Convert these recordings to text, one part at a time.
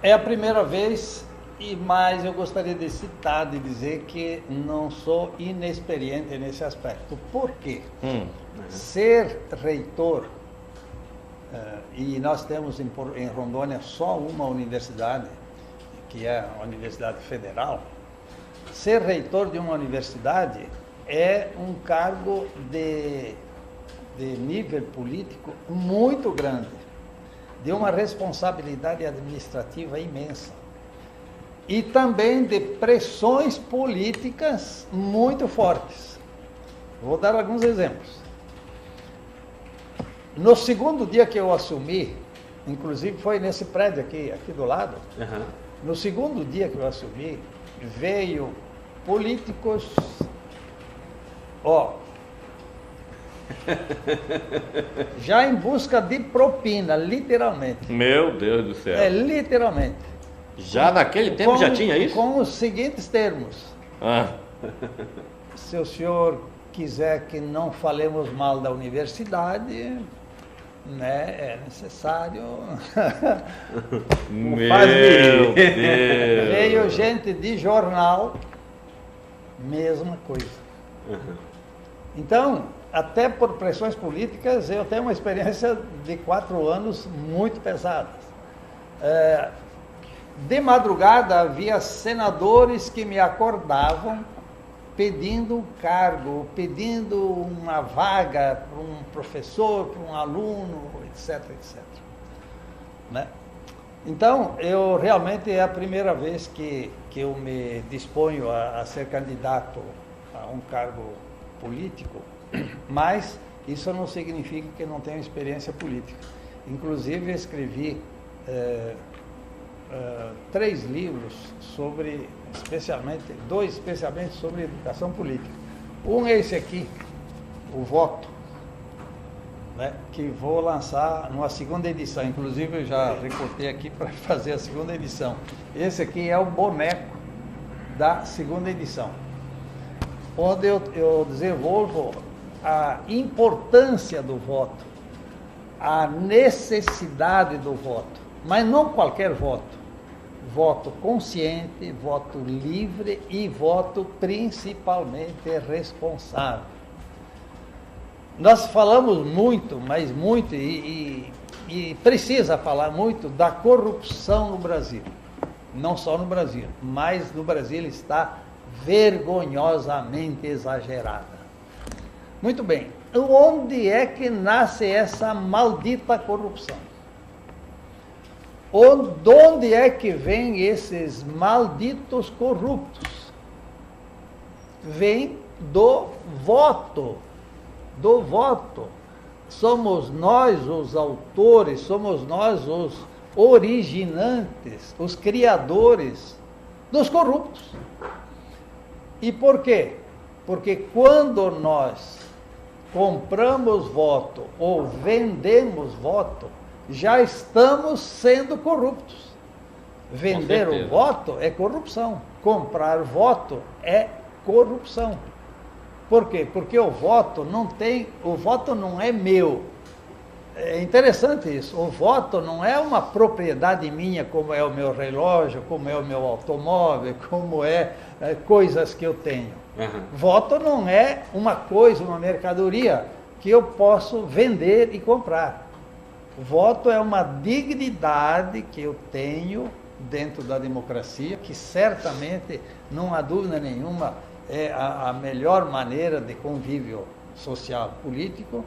É a primeira vez, mas eu gostaria de citar, de dizer que não sou inexperiente nesse aspecto. Por quê? Ser reitor, e nós temos em Rondônia só uma universidade, que é a Universidade Federal. Ser reitor de uma universidade é um cargo de nível político muito grande, de uma responsabilidade administrativa imensa e também de pressões políticas muito fortes. Vou dar alguns exemplos. No segundo dia que eu assumi, inclusive foi nesse prédio aqui do lado, no segundo dia que eu assumi, veio políticos, já em busca de propina, literalmente. Meu Deus do céu. Literalmente. Já naquele tempo já tinha isso? Com os seguintes termos. Se o senhor quiser que não falemos mal da universidade, né, é necessário. Meu Deus. Veio gente de jornal, mesma coisa. Então, até por pressões políticas, eu tenho uma experiência de 4 anos muito pesadas. De madrugada havia senadores que me acordavam pedindo um cargo, pedindo uma vaga para um professor, para um aluno, etc, etc. Né? Então, eu realmente é a primeira vez que eu me disponho a ser candidato a um cargo político, mas isso não significa que eu não tenho experiência política. Inclusive, escrevi 3 livros sobre, dois especialmente sobre educação política. Um é esse aqui, O Voto, né, que vou lançar numa segunda edição. Inclusive, eu já recortei aqui para fazer a segunda edição. Esse aqui é o boneco da segunda edição, onde eu desenvolvo a importância do voto, a necessidade do voto, mas não qualquer voto. Voto consciente, voto livre e voto principalmente responsável. Nós falamos muito, mas muito, e precisa falar muito da corrupção no Brasil. Não só no Brasil, mas no Brasil está vergonhosamente exagerada. Muito bem, onde é que nasce essa maldita corrupção? De onde é que vêm esses malditos corruptos? Vem do voto. Do voto. Somos nós os autores, somos nós os originantes, os criadores dos corruptos. E por quê? Porque quando nós compramos voto ou vendemos voto, já estamos sendo corruptos. Vender o voto é corrupção. Comprar voto é corrupção. Por quê? Porque o voto não é meu. É interessante isso. O voto não é uma propriedade minha, como é o meu relógio, como é o meu automóvel, como coisas que eu tenho. Voto não é uma coisa, uma mercadoria que eu posso vender e comprar. Voto é uma dignidade que eu tenho dentro da democracia, que certamente, não há dúvida nenhuma, é a melhor maneira de convívio social político.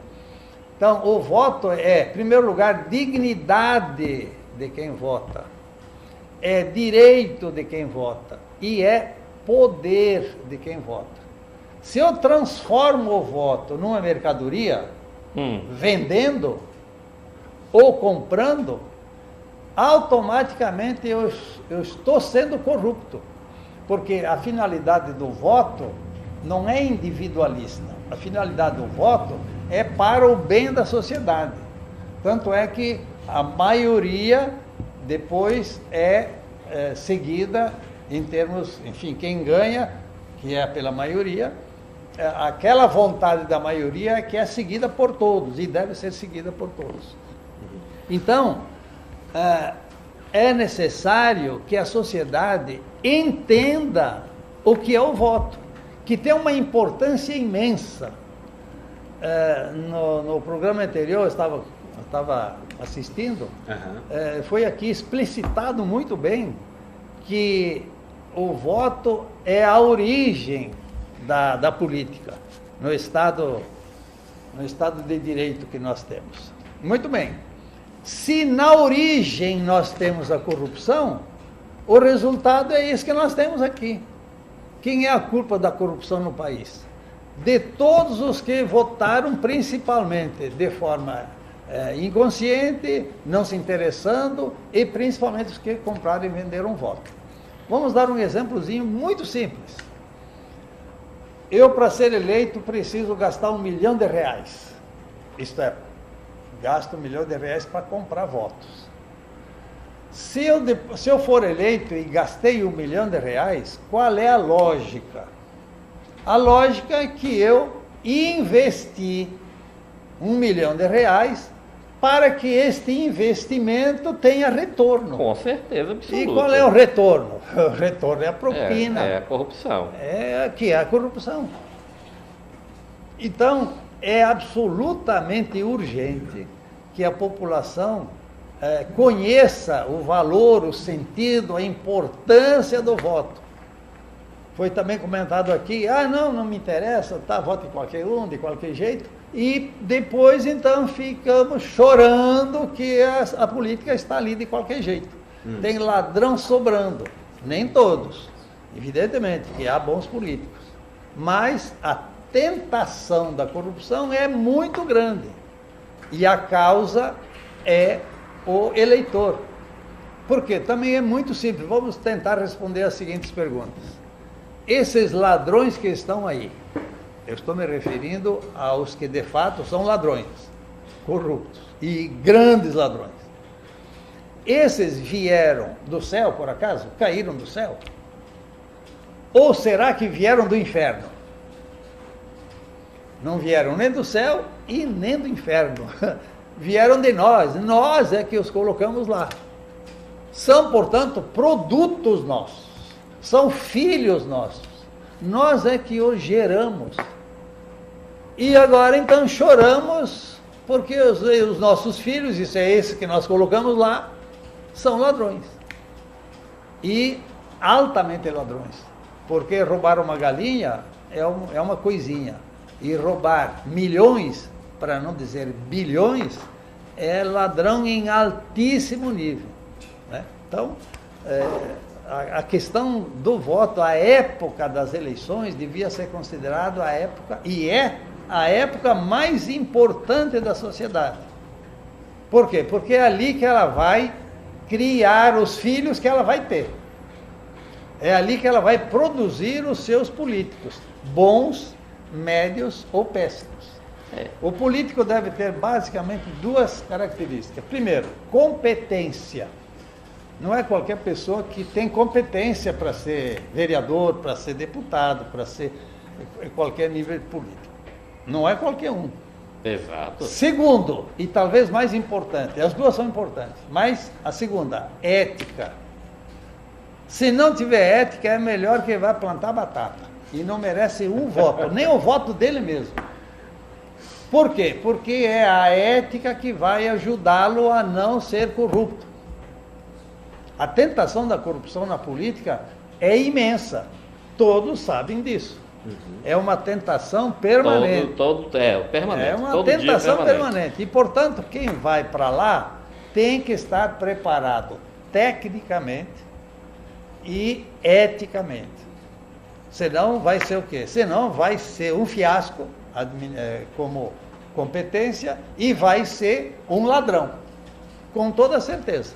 Então, o voto é, em primeiro lugar, dignidade de quem vota, é direito de quem vota e é poder de quem vota. Se eu transformo o voto numa mercadoria, vendendo ou comprando, automaticamente eu estou sendo corrupto, porque a finalidade do voto não é individualista, a finalidade do voto é para o bem da sociedade. Tanto é que a maioria depois é seguida em termos, enfim, quem ganha, que é pela maioria, aquela vontade da maioria que é seguida por todos e deve ser seguida por todos. Então, é necessário que a sociedade entenda o que é o voto, que tem uma importância imensa. No programa anterior, eu estava assistindo, foi aqui explicitado muito bem que o voto é a origem da política no Estado de Direito que nós temos. Muito bem. Se na origem nós temos a corrupção, o resultado é esse que nós temos aqui. Quem é a culpa da corrupção no país? De todos os que votaram, principalmente de forma inconsciente, não se interessando, e principalmente os que compraram e venderam voto. Vamos dar um exemplozinho muito simples. Eu, para ser eleito, preciso gastar R$1 milhão. Isto é, gasto R$1 milhão para comprar votos. Se eu for eleito e gastei R$1 milhão, qual é a lógica? A lógica é que eu investi R$1 milhão para que este investimento tenha retorno. Com certeza absoluta. E qual é o retorno? O retorno é a propina. É a corrupção. Que é a corrupção. Então, é absolutamente urgente que a população conheça o valor, o sentido, a importância do voto. Foi também comentado aqui, não me interessa, voto em qualquer um, de qualquer jeito. E depois, então, ficamos chorando que a política está ali de qualquer jeito. Tem ladrão sobrando. Nem todos. Evidentemente que há bons políticos. Mas a tentação da corrupção é muito grande. E a causa é o eleitor. Por quê? Também é muito simples. Vamos tentar responder as seguintes perguntas. Esses ladrões que estão aí, eu estou me referindo aos que de fato são ladrões, corruptos e grandes ladrões. Esses vieram do céu, por acaso? Caíram do céu? Ou será que vieram do inferno? Não vieram nem do céu e nem do inferno. Vieram de nós. Nós é que os colocamos lá. São, portanto, produtos nossos. São filhos nossos. Nós é que os geramos. E agora, então, choramos porque os nossos filhos, isso é esse que nós colocamos lá, são ladrões. E altamente ladrões. Porque roubar uma galinha é uma coisinha. E roubar milhões, para não dizer bilhões, é ladrão em altíssimo nível. Né? Então, a questão do voto, a época das eleições, devia ser considerada a época, e é a época mais importante da sociedade. Por quê? Porque é ali que ela vai criar os filhos que ela vai ter. É ali que ela vai produzir os seus políticos, bons, médios ou péssimos. O político deve ter basicamente duas características. Primeiro, competência. Não é qualquer pessoa que tem competência para ser vereador, para ser deputado, para ser qualquer nível político. Não é qualquer um. Exato. Segundo, e talvez mais importante, as duas são importantes, mas a segunda, ética. Se não tiver ética, é melhor que vá plantar batata. E não merece um voto, nem o voto dele mesmo. Por quê? Porque é a ética que vai ajudá-lo a não ser corrupto. A tentação da corrupção na política é imensa. Todos sabem disso. É uma tentação permanente. Permanente. É uma tentação permanente. E, portanto, quem vai para lá tem que estar preparado tecnicamente e eticamente. Senão vai ser o quê? Senão vai ser um fiasco como competência e vai ser um ladrão, com toda certeza.